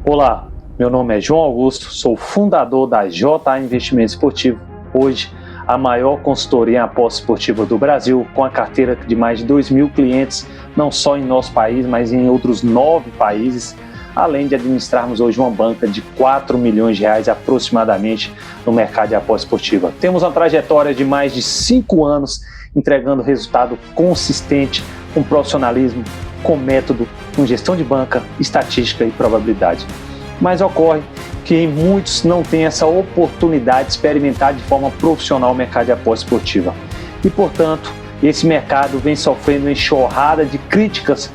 Olá, meu nome é João Augusto, sou fundador da JA Investimento Esportivo. Hoje, a maior consultoria em aposta esportiva do Brasil, com a carteira de mais de 2.000 clientes, não só em nosso país, mas em outros 9 países, além de administrarmos hoje uma banca de 4 milhões de reais aproximadamente no mercado de aposta esportiva. Temos uma trajetória de mais de 5 anos entregando resultado consistente, com profissionalismo, com método, com gestão de banca, estatística e probabilidade. Mas ocorre que em muitos não têm essa oportunidade de experimentar de forma profissional o mercado de aposta esportiva. E, portanto, esse mercado vem sofrendo uma enxurrada de críticas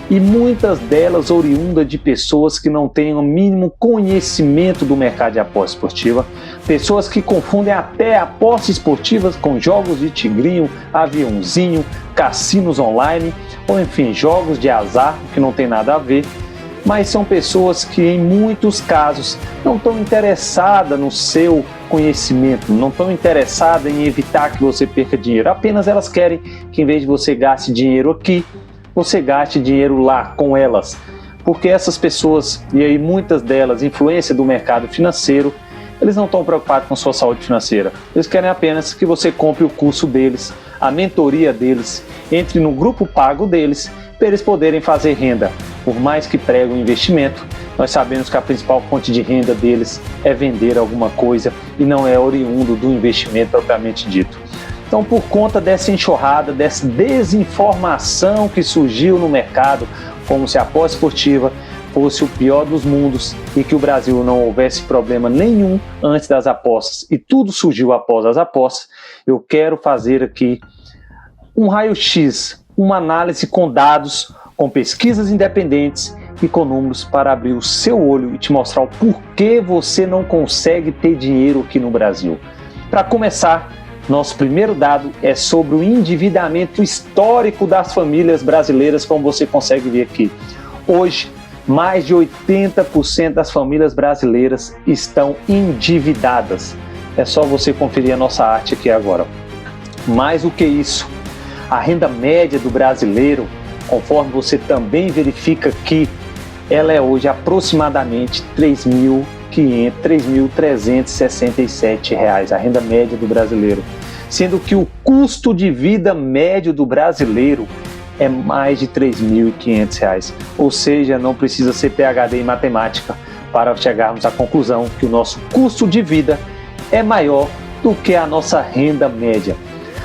e muitas delas oriundas de pessoas que não têm o mínimo conhecimento do mercado de aposta esportiva, pessoas que confundem até apostas esportivas com jogos de tigrinho, aviãozinho, cassinos online, ou enfim, jogos de azar que não tem nada a ver, mas são pessoas que em muitos casos não estão interessadas no seu conhecimento, não estão interessadas em evitar que você perca dinheiro, apenas elas querem que em vez de você gaste dinheiro aqui, você gaste dinheiro lá com elas, porque essas pessoas, e aí muitas delas, influência do mercado financeiro, eles não estão preocupados com sua saúde financeira, eles querem apenas que você compre o curso deles, a mentoria deles, entre no grupo pago deles, para eles poderem fazer renda. Por mais que pregam investimento, nós sabemos que a principal fonte de renda deles é vender alguma coisa e não é oriundo do investimento propriamente dito. Então, por conta dessa enxurrada, dessa desinformação que surgiu no mercado, como se a aposta esportiva fosse o pior dos mundos e que o Brasil não houvesse problema nenhum antes das apostas e tudo surgiu após as apostas, eu quero fazer aqui um raio-x, uma análise com dados, com pesquisas independentes e com números para abrir o seu olho e te mostrar o porquê você não consegue ter dinheiro aqui no Brasil. Para começar, nosso primeiro dado é sobre o endividamento histórico das famílias brasileiras, como você consegue ver aqui. Hoje, mais de 80% das famílias brasileiras estão endividadas. É só você conferir a nossa arte aqui agora. Mais do que isso, a renda média do brasileiro, conforme você também verifica aqui, ela é hoje aproximadamente R$ 3.367, a renda média do brasileiro. Sendo que o custo de vida médio do brasileiro é mais de R$ 3.500. Ou seja, não precisa ser PhD em matemática para chegarmos à conclusão que o nosso custo de vida é maior do que a nossa renda média.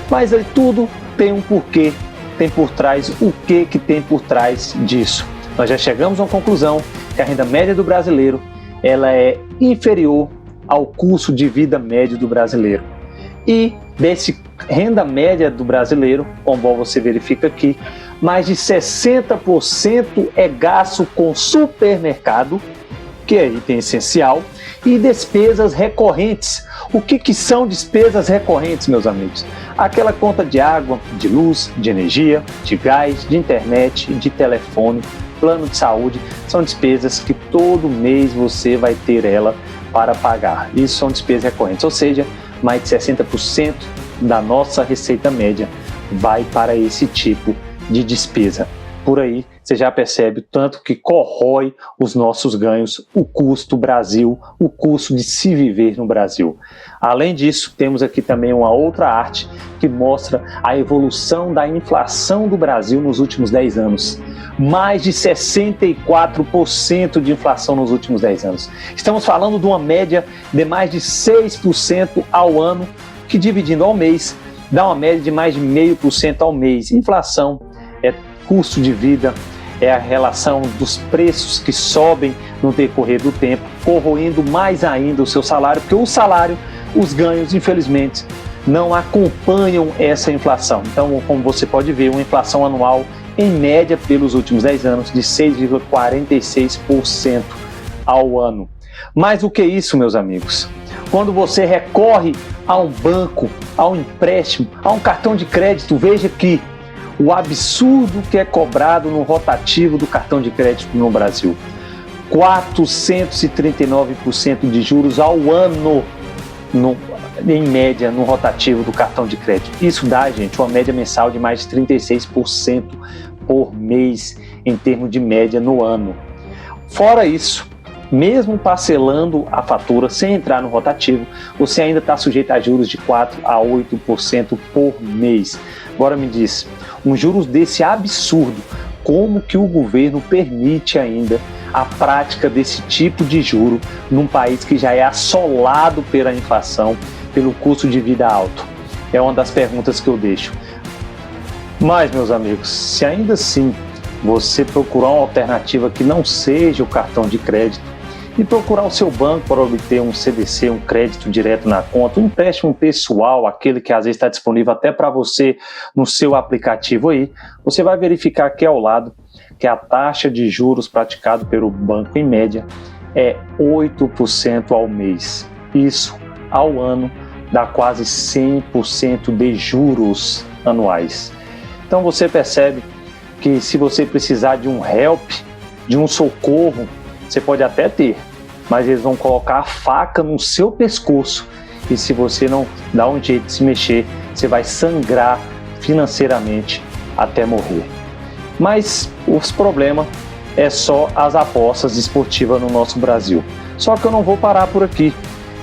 Mas aí tudo tem um porquê, tem por trás o que tem por trás disso. Nós já chegamos a uma conclusão que a renda média do brasileiro ela é inferior ao custo de vida médio do brasileiro. E desse renda média do brasileiro, como você verifica aqui, mais de 60% é gasto com supermercado, que é item essencial, e despesas recorrentes. O que são despesas recorrentes, meus amigos? Aquela conta de água, de luz, de energia, de gás, de internet, de telefone, plano de saúde, são despesas que todo mês você vai ter ela para pagar. Isso são despesas recorrentes, ou seja, mais de 60% da nossa receita média vai para esse tipo de despesa. Por aí você já percebe o tanto que corrói os nossos ganhos, o custo Brasil, o custo de se viver no Brasil. Além disso, temos aqui também uma outra arte que mostra a evolução da inflação do Brasil nos últimos 10 anos. Mais de 64% de inflação nos últimos 10 anos. Estamos falando de uma média de mais de 6% ao ano, que dividindo ao mês, dá uma média de mais de 0,5% ao mês. Inflação é custo de vida, é a relação dos preços que sobem no decorrer do tempo, corroendo mais ainda o seu salário, porque o salário, os ganhos, infelizmente, não acompanham essa inflação. Então, como você pode ver, uma inflação anual, em média, pelos últimos 10 anos, de 6,46% ao ano. Mais do que isso, meus amigos, quando você recorre a um banco, a um empréstimo, a um cartão de crédito, veja aqui, o absurdo que é cobrado no rotativo do cartão de crédito no Brasil. 439% de juros ao ano, em média, no rotativo do cartão de crédito. Isso dá, gente, uma média mensal de mais de 36% por mês, em termos de média no ano. Fora isso, mesmo parcelando a fatura sem entrar no rotativo, você ainda está sujeito a juros de 4 a 8% por mês. Agora me diz, um juros desse absurdo, como que o governo permite ainda a prática desse tipo de juro num país que já é assolado pela inflação, pelo custo de vida alto? É uma das perguntas que eu deixo. Mas, meus amigos, se ainda assim você procurar uma alternativa que não seja o cartão de crédito e procurar o seu banco para obter um CDC, um crédito direto na conta, um empréstimo pessoal, aquele que às vezes está disponível até para você no seu aplicativo aí, você vai verificar aqui ao lado que a taxa de juros praticada pelo banco em média é 8% ao mês. Isso ao ano dá quase 100% de juros anuais. Então você percebe que se você precisar de um help, de um socorro, você pode até ter, mas eles vão colocar a faca no seu pescoço e se você não dá um jeito de se mexer, você vai sangrar financeiramente até morrer. Mas os problemas é só as apostas esportivas no nosso Brasil. Só que eu não vou parar por aqui.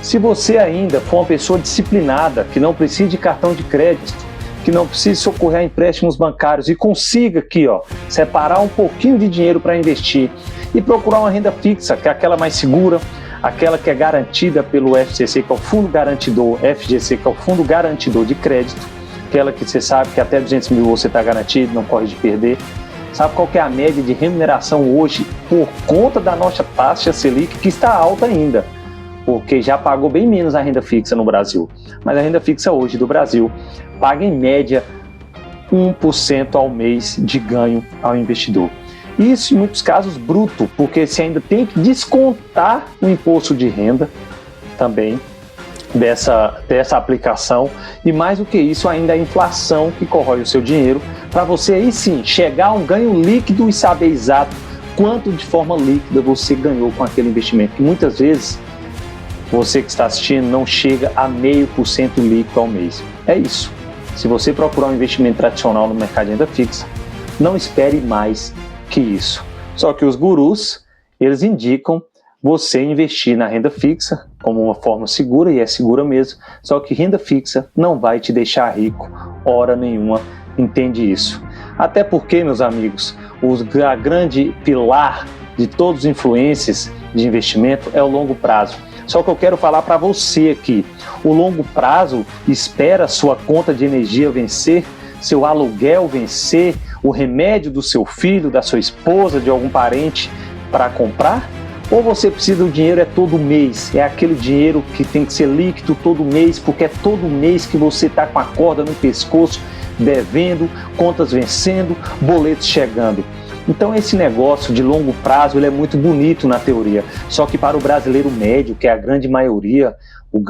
Se você ainda for uma pessoa disciplinada, que não precisa de cartão de crédito, que não precisa socorrer a empréstimos bancários e consiga aqui, separar um pouquinho de dinheiro para investir e procurar uma renda fixa, que é aquela mais segura, aquela que é garantida pelo FGC, que é o Fundo Garantidor, FGC, que é o Fundo Garantidor de Crédito, aquela que você sabe que até 200 mil você está garantido, não corre de perder. Sabe qual que é a média de remuneração hoje por conta da nossa taxa Selic, que está alta ainda? Porque já pagou bem menos a renda fixa no Brasil. Mas a renda fixa hoje do Brasil paga em média 1% ao mês de ganho ao investidor. Isso em muitos casos bruto, porque você ainda tem que descontar o imposto de renda também dessa aplicação. E mais do que isso, ainda a inflação que corrói o seu dinheiro, para você aí sim chegar a um ganho líquido e saber exato quanto de forma líquida você ganhou com aquele investimento. Que muitas vezes você que está assistindo não chega a 0,5% líquido ao mês. É isso. Se você procurar um investimento tradicional no mercado de renda fixa, não espere mais que isso. Só que os gurus, eles indicam você investir na renda fixa como uma forma segura, e é segura mesmo, só que renda fixa não vai te deixar rico hora nenhuma, entende isso. Até porque, meus amigos, a grande pilar de todos os influencers de investimento é o longo prazo. Só que eu quero falar para você aqui, o longo prazo espera sua conta de energia vencer, seu aluguel vencer, o remédio do seu filho, da sua esposa, de algum parente para comprar? Ou você precisa do dinheiro é todo mês, é aquele dinheiro que tem que ser líquido todo mês, porque é todo mês que você está com a corda no pescoço, devendo, contas vencendo, boletos chegando. Então esse negócio de longo prazo ele é muito bonito na teoria, só que para o brasileiro médio, que é a grande maioria,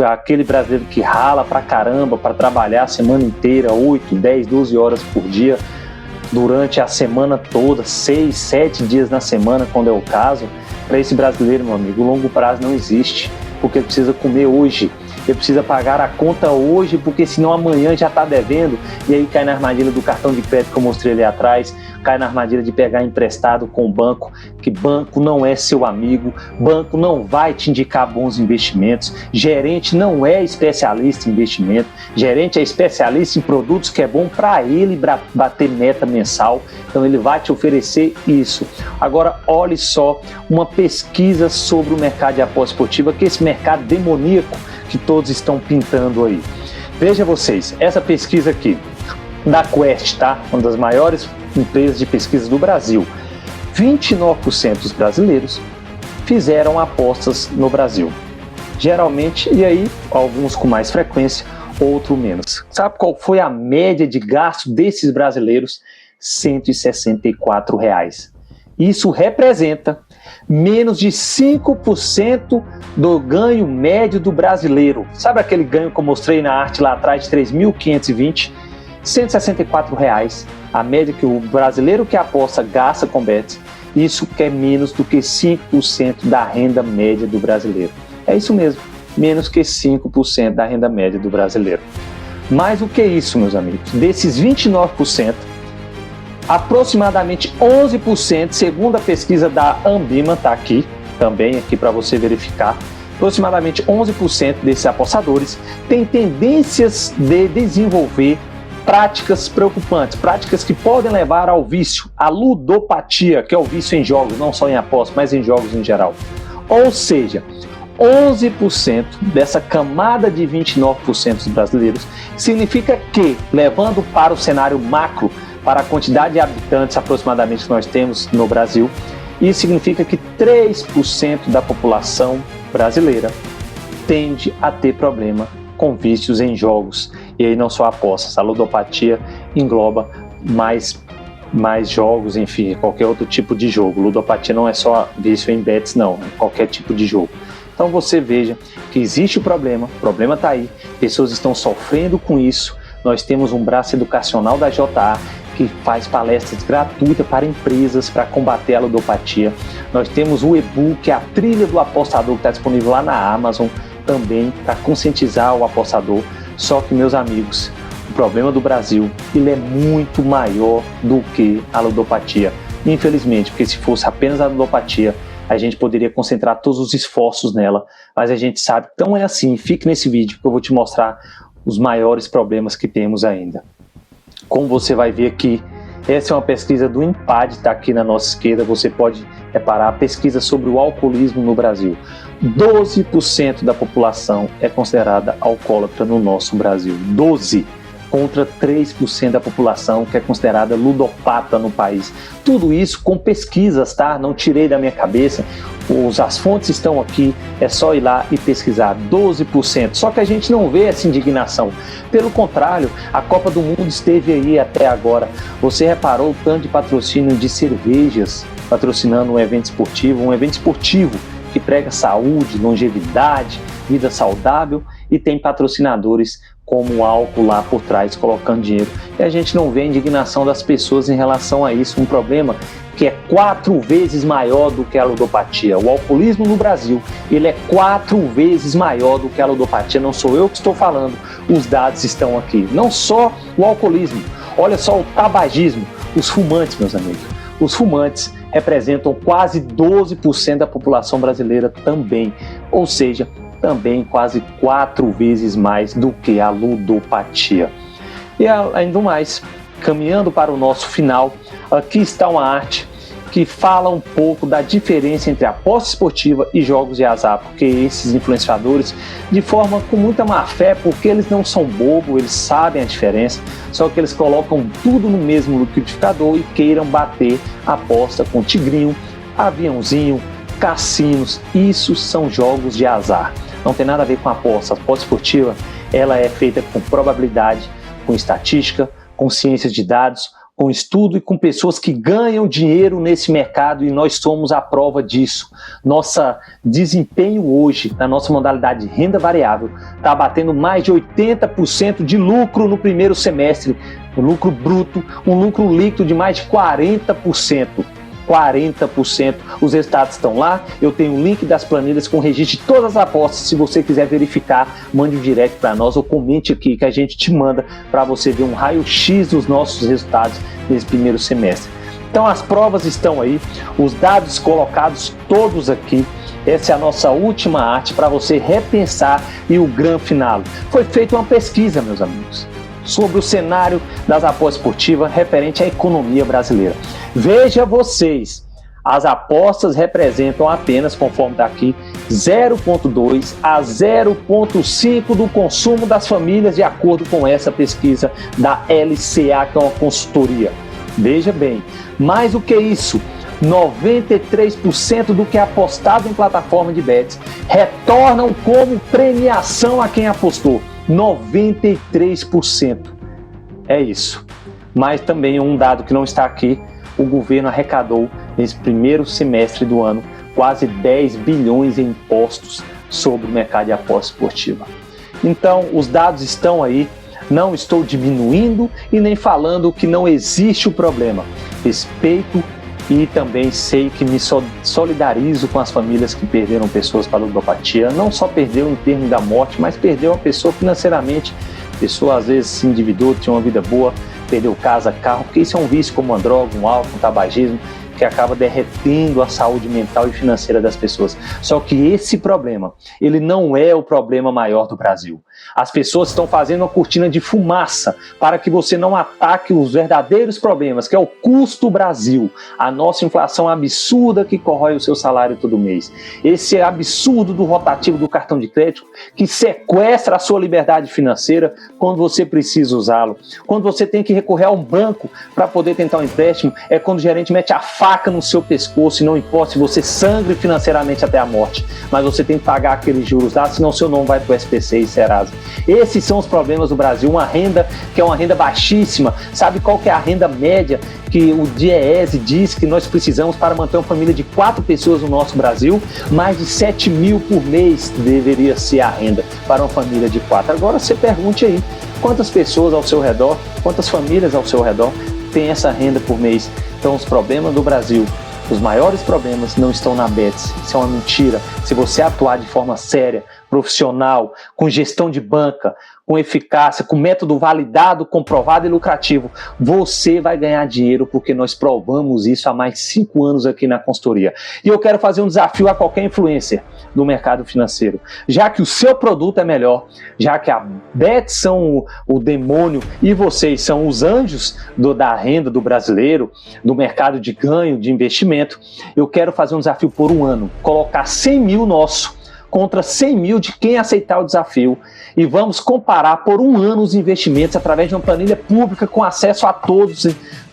aquele brasileiro que rala pra caramba para trabalhar a semana inteira, 8, 10, 12 horas por dia, durante a semana toda, 6, 7 dias na semana, quando é o caso, para esse brasileiro, meu amigo, o longo prazo não existe, porque ele precisa comer hoje, ele precisa pagar a conta hoje, porque senão amanhã já está devendo, e aí cai na armadilha do cartão de crédito que eu mostrei ali atrás, cai na armadilha de pegar emprestado com o banco, que banco não é seu amigo, banco não vai te indicar bons investimentos, gerente não é especialista em investimento, gerente é especialista em produtos que é bom para ele bater meta mensal, então ele vai te oferecer isso. Agora olhe só uma pesquisa sobre o mercado de aposta esportiva, que é esse mercado demoníaco que todos estão pintando aí. Veja vocês, essa pesquisa aqui, da Quest, tá? Uma das maiores empresas de pesquisa do Brasil. 29% dos brasileiros fizeram apostas no Brasil. Geralmente, e aí, alguns com mais frequência, outros menos. Sabe qual foi a média de gasto desses brasileiros? R$ 164. Isso representa menos de 5% do ganho médio do brasileiro. Sabe aquele ganho que eu mostrei na arte lá atrás de 3.520? R$ 164, a média que o brasileiro que aposta gasta com bets, isso que é menos do que 5% da renda média do brasileiro. É isso mesmo, menos que 5% da renda média do brasileiro. Mais do que isso, meus amigos, desses 29%, aproximadamente 11%, segundo a pesquisa da Ambima, está aqui, também aqui para você verificar. Aproximadamente 11% desses apostadores têm tendências de desenvolver práticas preocupantes, práticas que podem levar ao vício, à ludopatia, que é o vício em jogos, não só em apostas, mas em jogos em geral. Ou seja, 11% dessa camada de 29% dos brasileiros significa que, levando para o cenário macro, para a quantidade de habitantes aproximadamente que nós temos no Brasil, isso significa que 3% da população brasileira tende a ter problema com vícios em jogos. E aí não só apostas, a ludopatia engloba mais jogos, enfim, qualquer outro tipo de jogo. Ludopatia não é só vício em bets, não, é qualquer tipo de jogo. Então você veja que existe o problema está aí, pessoas estão sofrendo com isso. Nós temos um braço educacional da JA que faz palestras gratuitas para empresas para combater a ludopatia. Nós temos o e-book, a trilha do apostador, que está disponível lá na Amazon também, para conscientizar o apostador. Só que, meus amigos, o problema do Brasil ele é muito maior do que a ludopatia. Infelizmente, porque se fosse apenas a ludopatia, a gente poderia concentrar todos os esforços nela, mas a gente sabe que não é assim. Fique nesse vídeo que eu vou te mostrar os maiores problemas que temos ainda. Como você vai ver aqui, essa é uma pesquisa do INPAD, está aqui na nossa esquerda, você pode reparar a pesquisa sobre o alcoolismo no Brasil. 12% da população é considerada alcoólatra no nosso Brasil. 12% contra 3% da população que é considerada ludopata no país. Tudo isso com pesquisas, tá? Não tirei da minha cabeça. As fontes estão aqui, é só ir lá e pesquisar. 12%. Só que a gente não vê essa indignação. Pelo contrário, a Copa do Mundo esteve aí até agora. Você reparou o tanto de patrocínio de cervejas patrocinando um evento esportivo que prega saúde, longevidade, vida saudável, e tem patrocinadores como o álcool lá por trás colocando dinheiro. E a gente não vê a indignação das pessoas em relação a isso, um problema que é 4 vezes maior do que a ludopatia. O alcoolismo no Brasil, ele é 4 vezes maior do que a ludopatia. Não sou eu que estou falando, os dados estão aqui. Não só o alcoolismo, olha só o tabagismo, os fumantes, meus amigos. Os fumantes representam quase 12% da população brasileira também, ou seja, também quase 4 vezes mais do que a ludopatia. E ainda mais, caminhando para o nosso final, aqui está uma arte que fala um pouco da diferença entre aposta esportiva e jogos de azar, porque esses influenciadores, de forma com muita má fé, porque eles não são bobos, eles sabem a diferença, só que eles colocam tudo no mesmo liquidificador e queiram bater a aposta com tigrinho, aviãozinho, cassinos. Isso são jogos de azar. Não tem nada a ver com aposta. A aposta esportiva, ela é feita com probabilidade, com estatística, com ciência de dados, com estudo e com pessoas que ganham dinheiro nesse mercado, e nós somos a prova disso. Nosso desempenho hoje, na nossa modalidade de renda variável, está batendo mais de 80% de lucro no primeiro semestre, um lucro bruto, um lucro líquido de mais de 40%. 40%. Os resultados estão lá, eu tenho o link das planilhas com registro de todas as apostas. Se você quiser verificar, mande um direct para nós ou comente aqui que a gente te manda para você ver um raio-x dos nossos resultados nesse primeiro semestre. Então as provas estão aí, os dados colocados todos aqui. Essa é a nossa última arte para você repensar e o grande final. Foi feita uma pesquisa, meus amigos, sobre o cenário das apostas esportivas referente à economia brasileira. Veja vocês, as apostas representam apenas, conforme está aqui, 0,2 a 0,5 do consumo das famílias, de acordo com essa pesquisa da LCA, que é uma consultoria. Veja bem, mais do que isso, 93% do que é apostado em plataforma de bets retornam como premiação a quem apostou. 93%. É isso. Mas também um dado que não está aqui, o governo arrecadou nesse primeiro semestre do ano quase 10 bilhões em impostos sobre o mercado de aposta esportiva. Então, os dados estão aí, não estou diminuindo e nem falando que não existe o problema. Respeito e também sei que me solidarizo com as famílias que perderam pessoas para a ludopatia. Não só perdeu em termos da morte, mas perdeu a pessoa financeiramente. A pessoa às vezes se endividou, tinha uma vida boa, perdeu casa, carro, porque isso é um vício como uma droga, um álcool, um tabagismo. que acaba derretendo a saúde mental e financeira das pessoas. Só que esse problema, ele não é o problema maior do Brasil. As pessoas estão fazendo uma cortina de fumaça para que você não ataque os verdadeiros problemas, que é o custo Brasil, a nossa inflação absurda que corrói o seu salário todo mês. Esse absurdo do rotativo do cartão de crédito que sequestra a sua liberdade financeira quando você precisa usá-lo. Quando você tem que recorrer a um banco para poder tentar um empréstimo, é quando o gerente mete a faca no seu pescoço e não importa se você sangre financeiramente até a morte, mas você tem que pagar aqueles juros lá, senão seu nome vai para o SPC e Serasa. Esses são os problemas do Brasil, uma renda que é uma renda baixíssima. Sabe qual que é a renda média que o DIEESE diz que nós precisamos para manter uma família de 4 pessoas no nosso Brasil? Mais de 7 mil por mês deveria ser a renda para uma família de 4. Agora você pergunte aí, quantas pessoas ao seu redor, quantas famílias ao seu redor têm essa renda por mês? Então os problemas do Brasil, os maiores problemas não estão na Bets. Isso é uma mentira. Se você atuar de forma séria, profissional, com gestão de banca, com eficácia, com método validado, comprovado e lucrativo, você vai ganhar dinheiro, porque nós provamos isso há mais de 5 anos aqui na consultoria. E eu quero fazer um desafio a qualquer influencer do mercado financeiro. Já que o seu produto é melhor, já que a Bets são o demônio e vocês são os anjos da renda do brasileiro, do mercado de ganho, de investimento, eu quero fazer um desafio por um ano, colocar 100 mil nosso contra 100 mil de quem aceitar o desafio e vamos comparar por um ano os investimentos através de uma planilha pública com acesso a todos,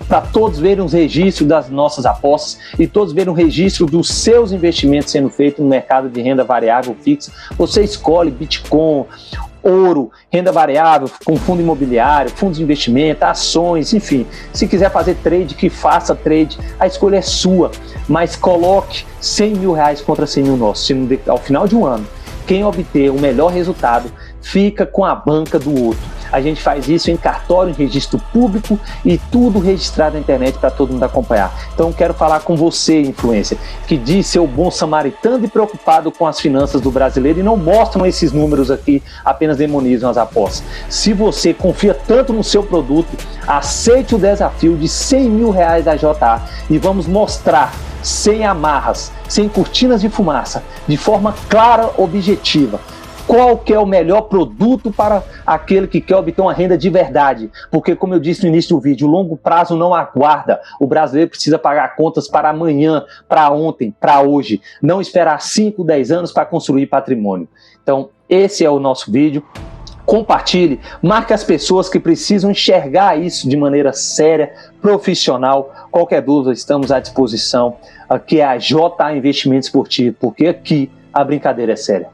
para todos verem os registros das nossas apostas e todos verem o registro dos seus investimentos sendo feitos no mercado de renda variável fixa. Você escolhe Bitcoin, ouro, renda variável, com fundo imobiliário, fundos de investimento, ações, enfim. Se quiser fazer trade, que faça trade, a escolha é sua, mas coloque 100 mil reais contra 100 mil nossos. Se ao final de um ano, quem obter o melhor resultado, fica com a banca do outro. A gente faz isso em cartório, em registro público e tudo registrado na internet para todo mundo acompanhar. Então quero falar com você, influencer, que diz ser o bom samaritano e preocupado com as finanças do brasileiro e não mostram esses números aqui, apenas demonizam as apostas. Se você confia tanto no seu produto, aceite o desafio de 100 mil reais da JA e vamos mostrar, sem amarras, sem cortinas de fumaça, de forma clara, objetiva, qual que é o melhor produto para aquele que quer obter uma renda de verdade. Porque, como eu disse no início do vídeo, o longo prazo não aguarda. O brasileiro precisa pagar contas para amanhã, para ontem, para hoje. Não esperar 5, 10 anos para construir patrimônio. Então, esse é o nosso vídeo. Compartilhe, marque as pessoas que precisam enxergar isso de maneira séria, profissional. Qualquer dúvida, estamos à disposição. Aqui é a JA Investimento Esportivo, porque aqui a brincadeira é séria.